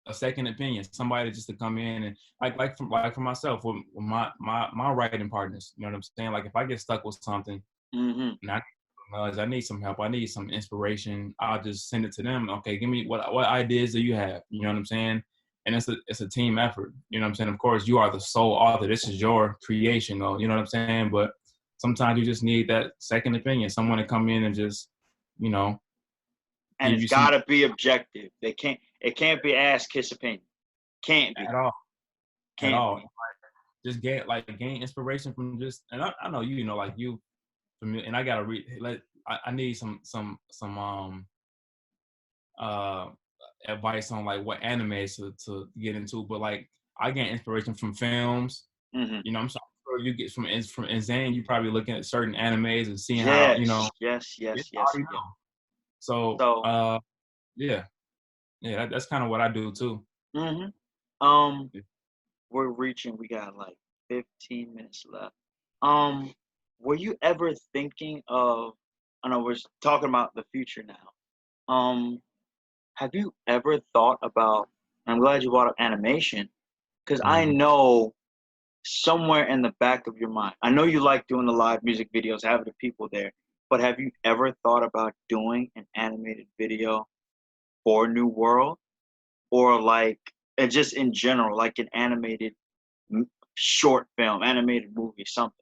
a second opinion, somebody just to come in and like for myself with my writing partners. You know what I'm saying? Like if I get stuck with something mm-hmm. and I need some help, I need some inspiration. I'll just send it to them. Okay, give me what ideas do you have? You know what I'm saying? And it's a team effort. You know what I'm saying? Of course, you are the sole author. This is your creation, though. You know what I'm saying? But sometimes you just need that second opinion, someone to come in and just you know And give it's you some gotta be objective. It can't be ass kiss opinion. Can't be. at all. At Can't all. be. Just gain inspiration from just and I know you know like you from and I gotta read like I need some uh advice on like what animes to get into. But like I get inspiration from films. Mm-hmm. You know, I'm sure you get from Zane, you probably looking at certain animes and seeing how, you know, Yes, yes, yeah, yes, I yes, already yes. know. So So, yeah. Yeah, that's kind of what I do too. hmm we got like 15 minutes left. Um, were you ever thinking of, I know we're talking about the future now. Have you ever thought about, and I'm glad you brought up animation, because I Mm-hmm. know somewhere in the back of your mind, I know you like doing the live music videos, having the people there, but have you ever thought about doing an animated video for New World? Or like and just in general, like an animated short film, animated movie, something.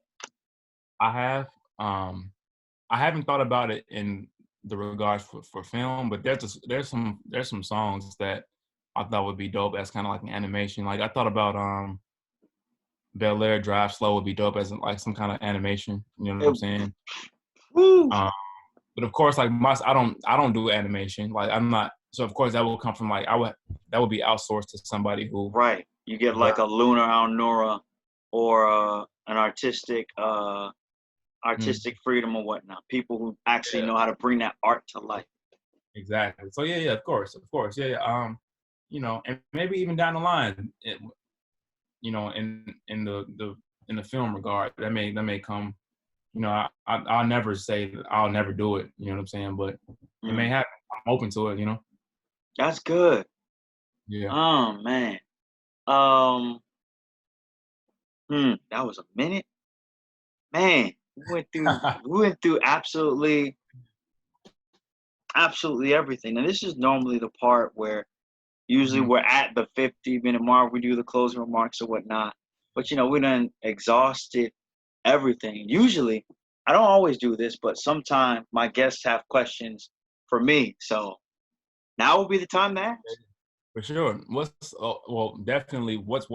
I have. I haven't thought about it in the regards for film, but there's some songs that I thought would be dope as kind of like an animation. Like I thought about Bel Air Drive Slow would be dope as like some kind of animation. You know what I'm saying? Woo! Um, but of course, like I don't do animation. Like I'm not. So of course that will come from like that would be outsourced to somebody who. Right. You get But like a Lunar Alnura or an artistic freedom or whatnot. People who actually yeah, know how to bring that art to life. exactly. So yeah, of course, yeah, yeah. You know, and maybe even down the line, you know, in the film regard, that may come. You know, I'll never say that I'll never do it. You know what I'm saying? But it may Mm. happen. I'm open to it. You know? That's good. Yeah. Oh man. Um. That was a minute. Man, we went through absolutely everything. And this is normally the part where usually hmm we're at the 50-minute mark. We do the closing remarks or whatnot. But we done exhausted everything. Usually, I don't always do this, but sometimes my guests have questions for me. So now will be the time to ask. For sure. Well, definitely. What's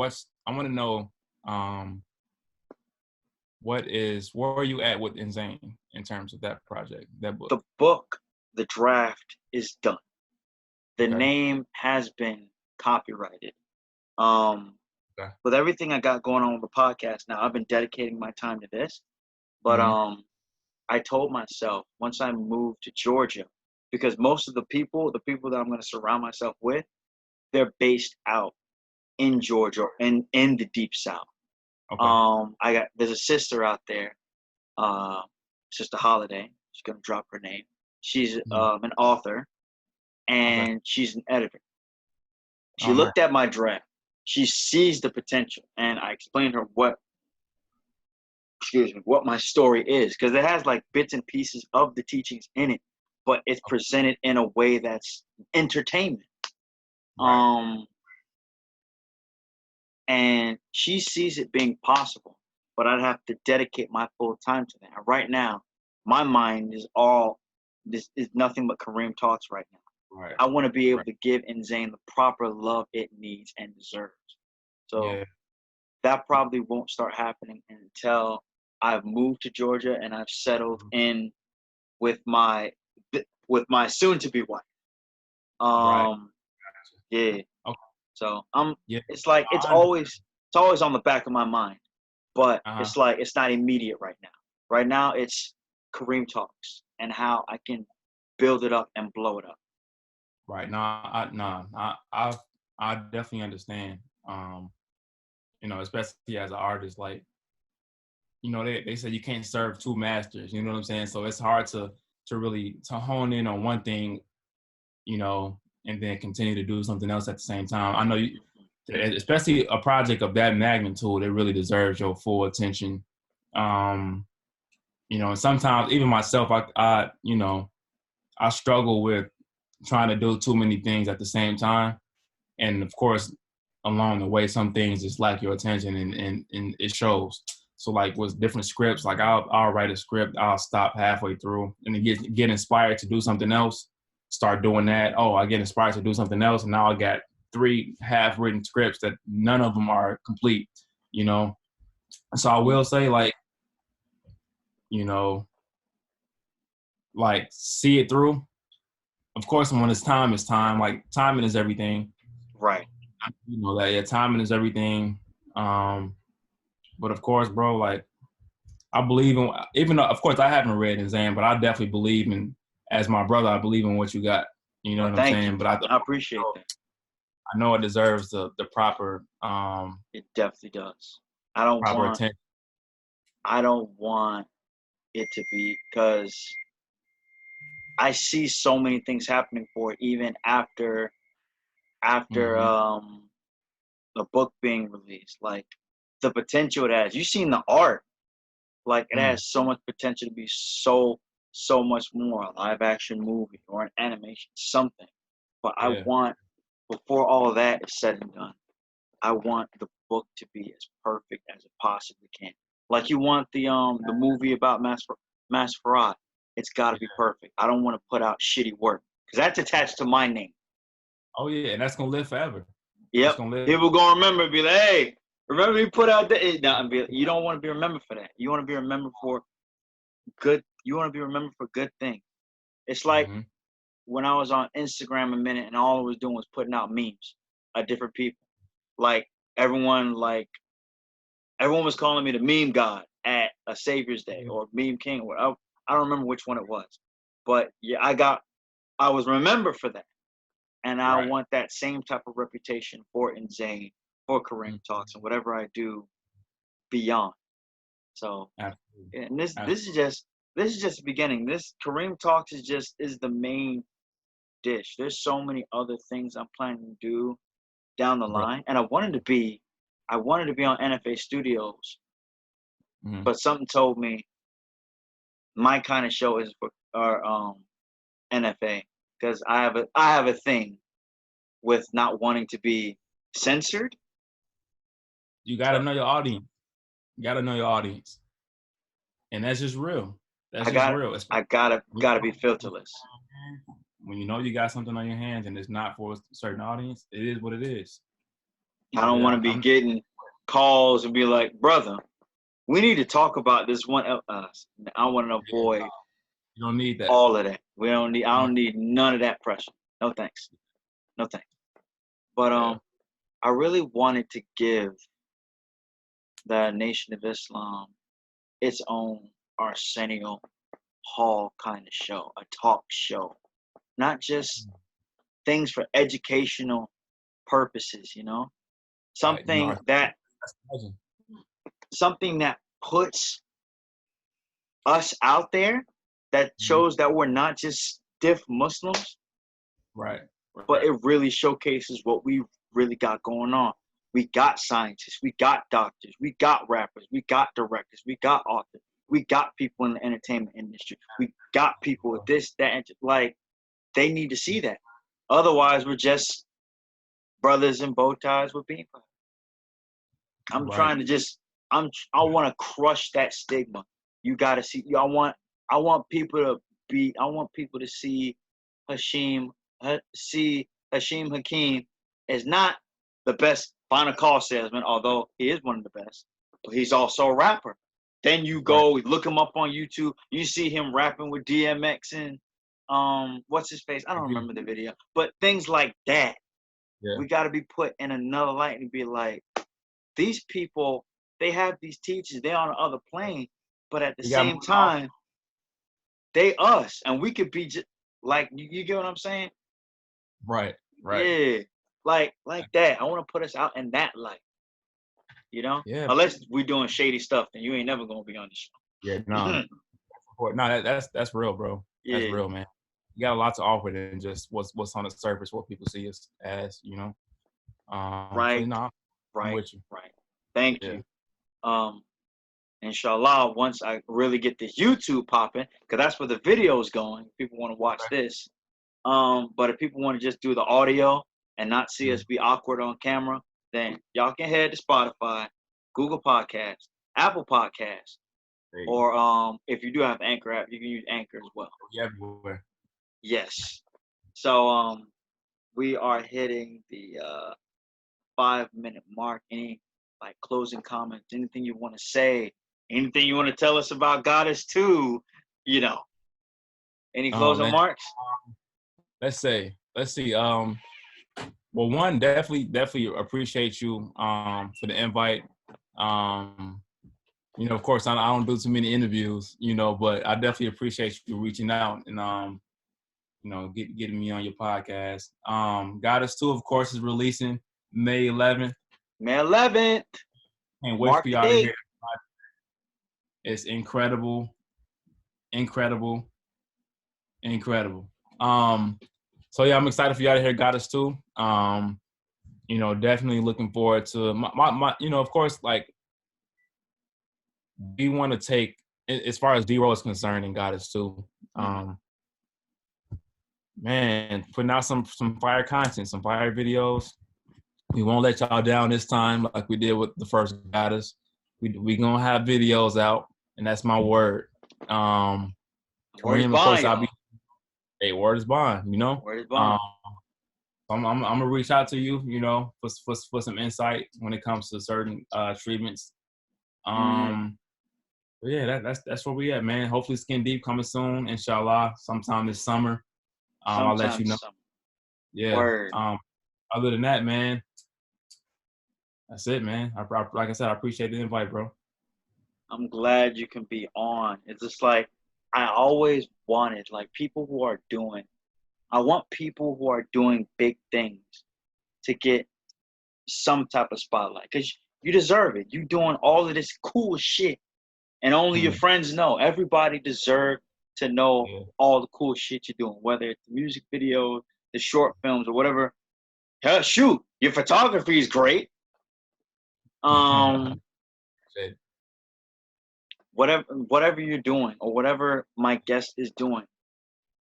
I want to know. Um, where are you at with Insane in terms of that project, that book? The book, the draft is done. The Okay. name has been copyrighted. Um, Okay. with everything I got going on with the podcast now, I've been dedicating my time to this. But hmm I told myself once I moved to Georgia, because most of the people that I'm going to surround myself with, they're based out in Georgia and in the deep South. Okay. There's a sister out there, uh, Sister Holiday. She's gonna drop her name. She's Mhm. an author Okay. and she's an editor. She Oh, nice. looked at my draft. She sees the potential, and I explained her what my story is, because it has like bits and pieces of the teachings in it, but it's presented in a way that's entertainment. Right. Um, and she sees it being possible, but I'd have to dedicate my full time to that. Right now, my mind is all this is nothing but Kareem talks right now. Right. I want to be able Right. to give Zane the proper love it needs and deserves. So Yeah. that probably won't start happening until I've moved to Georgia and I've settled Mhm. in with my soon to be wife. Right. Um, yeah. Okay. So Yeah. it's like I understand. it's always on the back of my mind, but Uh-huh. it's like it's not immediate right now. Right now it's Kareem talks and how I can build it up and blow it up. Right. I definitely understand. You know, especially as an artist, like, you know, they say you can't serve two masters, you know what I'm saying? So it's hard to really to hone in on one thing, you know, and then continue to do something else at the same time. I know you, especially a project of that magnitude, it really deserves your full attention. Um, you know, and sometimes even myself, you know, I struggle with trying to do too many things at the same time. And of course, along the way, some things just lack your attention and it shows. So like with different scripts, like I'll write a script, I'll stop halfway through and then get inspired to do something else, start doing that. Oh, I get inspired to do something else. And now I got 3 half-written scripts that none of them are complete, you know? So I will say, like, you know, like see it through. Of course, when it's time, it's time. Like timing is everything. Right. You know that, yeah, timing is everything. Um, but of course, bro, like I believe in, even though, of course, I haven't read in Zan, but I definitely believe in, as my brother, I believe in what you got. You know Well, what I'm thank you. saying? But I appreciate that. I know it deserves the It definitely does. I don't proper want attention. I don't want it to be, because I see so many things happening for it even after hmm the book being released. Like the potential it has. You've seen the art. Like it mm has so much potential to be so much more, a live action movie or an animation, something. But I Yeah, want, before all of that is said and done, I want the book to be as perfect as it possibly can. Like you want the movie about Masquerade. It's got to be perfect. I don't want to put out shitty work because that's attached to my name. Oh yeah, and that's gonna live forever. That's Yep. gonna live. People gonna remember, be like, hey, remember you put out the you don't want to be remembered for that. You want to be remembered for good. You want to be remembered for good things. It's like Mm-hmm. when I was on Instagram a minute and all I was doing was putting out memes of different people. Like everyone, like everyone was calling me the meme god at a Savior's Day or meme king. Or I don't remember which one it was, but yeah, I was remembered for that, and I Right. want that same type of reputation for Zane, for Kareem Mm-hmm. Talks, and whatever I do beyond. So, Absolutely. and this Absolutely. is just the beginning. This Kareem Talks is the main dish. There's so many other things I'm planning to do down the Bro. line, and I wanted to be on NFA Studios, Mm-hmm. but something told me my kind of show is for NFA because I have a thing with not wanting to be censored. You gotta So know your audience. You gotta know your audience, and that's just real. That's I just got real. I gotta be filterless. When you know you got something on your hands and it's not for a certain audience, it is what it is. I don't want to be I'm getting calls and be like, brother, we need to talk about this one. I want to yeah, avoid you don't need that. all of that. We don't need. I You don't need none of that pressure. No thanks. No thanks. But yeah. I really wanted to give the Nation of Islam its own Arsenio Hall kind of show, a talk show, not just things for educational purposes. Right. You know, Something that that's the legend. something that puts us out there, that Mhm. shows that we're not just stiff Muslims, Right. but Right. it really showcases what we really got going on. We got scientists, we got doctors, we got rappers, we got directors, we got authors, we got people in the entertainment industry, we got people with this, that, and like they need to see that. Otherwise, we're just brothers in bow ties with people. I'm Right. trying to just I want to crush that stigma. You got to see. I want people to be. I want people to see Hashim. See Hashim Hakeem is not the best final call salesman, although he is one of the best. But he's also a rapper. Then you Right. go look him up on YouTube. You see him rapping with DMX and what's his face? I don't remember the video, but things like that. Yeah. We got to be put in another light and be like, these people, they have these teachers, they're on the other plane, but at the You got same time, they us, and we could be just like you get what I'm saying? right. Right. Yeah, like that. I want to put us out in that light, you know. Yeah. Unless we doing shady stuff, then you ain't never gonna be on the Yeah. No. show. No. That's real, bro. That's Yeah, real, man. You got a lot to offer than just what's on the surface, what people see us as, you know. So you right, know, I'm right, with you. right. Thank Yeah. you. Um, Inshallah, once I really get this YouTube popping, because that's where the video is going. People want to watch this. But if people want to just do the audio and not see us be awkward on camera, then y'all can head to Spotify, Google Podcasts, Apple Podcasts, There you go. or if you do have Anchor app, you can use Anchor as well. We everywhere. Yes. So we are hitting the 5-minute mark. Any like closing comments, anything you want to say, anything you want to tell us about Goddess too, any Oh closing man. marks? Let's see. Well, one, definitely appreciate you for the invite. Of course, I don't do too many interviews, but I definitely appreciate you reaching out and getting me on your podcast. Goddess 2, of course, is releasing May 11th. May 11th. Can't wait Mark for the y'all to date. hear it. It's incredible, incredible, incredible. So yeah, I'm excited for y'all to hear Goddess 2. Definitely looking forward to my of course, like we want to take, as far as D.Roe is concerned and Goddess 2. Man, putting out some fire content, some fire videos. We won't let y'all down this time like we did with the first Goddess. We gonna have videos out, and that's my word. Word is Kareem, of course, bond, I'll be. y'all. Hey, word is bond. Word is Um, bond. I'm gonna reach out to you, you know, for some insight when it comes to certain treatments. But yeah, that's where we at, man. Hopefully, Skin Deep coming soon, inshallah, sometime this summer. I'll let Sometime you know. summer. Yeah. Word. Other than that, man, that's it, man. Like I said, I appreciate the invite, bro. I'm glad you can be on. It's just like I always wanted, like people who are doing. I want people who are doing big things to get some type of spotlight because you deserve it. You doing all of this cool shit, and only your friends know. Everybody deserves to know all the cool shit you're doing, whether it's the music videos, the short films, or whatever. Hell, shoot, your photography is great. Whatever you're doing, or whatever my guest is doing,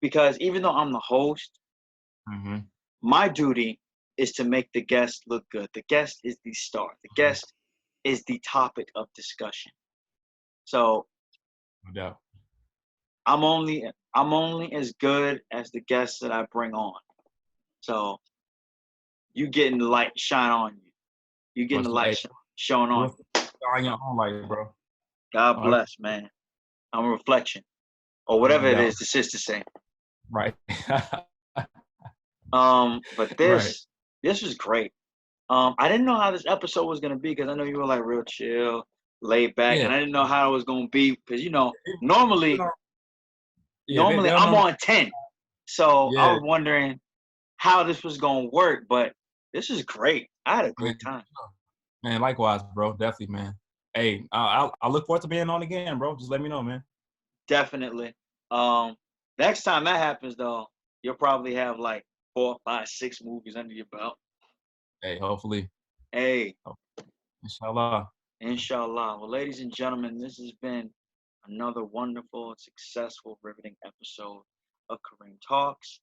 because even though I'm the host, my duty is to make the guest look good. The guest is the star. The guest is the topic of discussion. So no doubt. I'm only as good as the guests that I bring on. So you getting the light shine on you. You getting the light shone on you. On your own light, bro. God bless, man. I'm a reflection, or whatever it is the sisters say. Right. But this was great. I didn't know how this episode was gonna be because I know you were like real chill, laid back, and I didn't know how it was gonna be because normally I'm on 10, so I was wondering how this was gonna work, but this is great. I had a great time. Man, likewise, bro. Definitely, man. Hey, I look forward to being on again, bro. Just let me know, man. Definitely. Next time that happens, though, you'll probably have like 4, 5, 6 movies under your belt. Hey, hopefully. Hey. Inshallah. Inshallah. Well, ladies and gentlemen, this has been another wonderful, successful, riveting episode of Kareem Talks.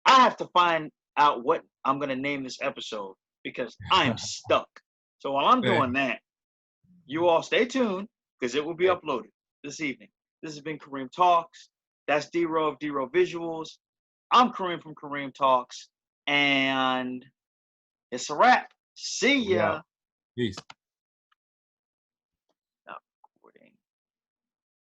I have to find out what I'm going to name this episode because I'm stuck. So while I'm doing that, you all stay tuned because it will be uploaded this evening. This has been Kareem Talks. That's D.Roe of D.Roe Visuals. I'm Kareem from Kareem Talks. And it's a wrap. See ya. Peace.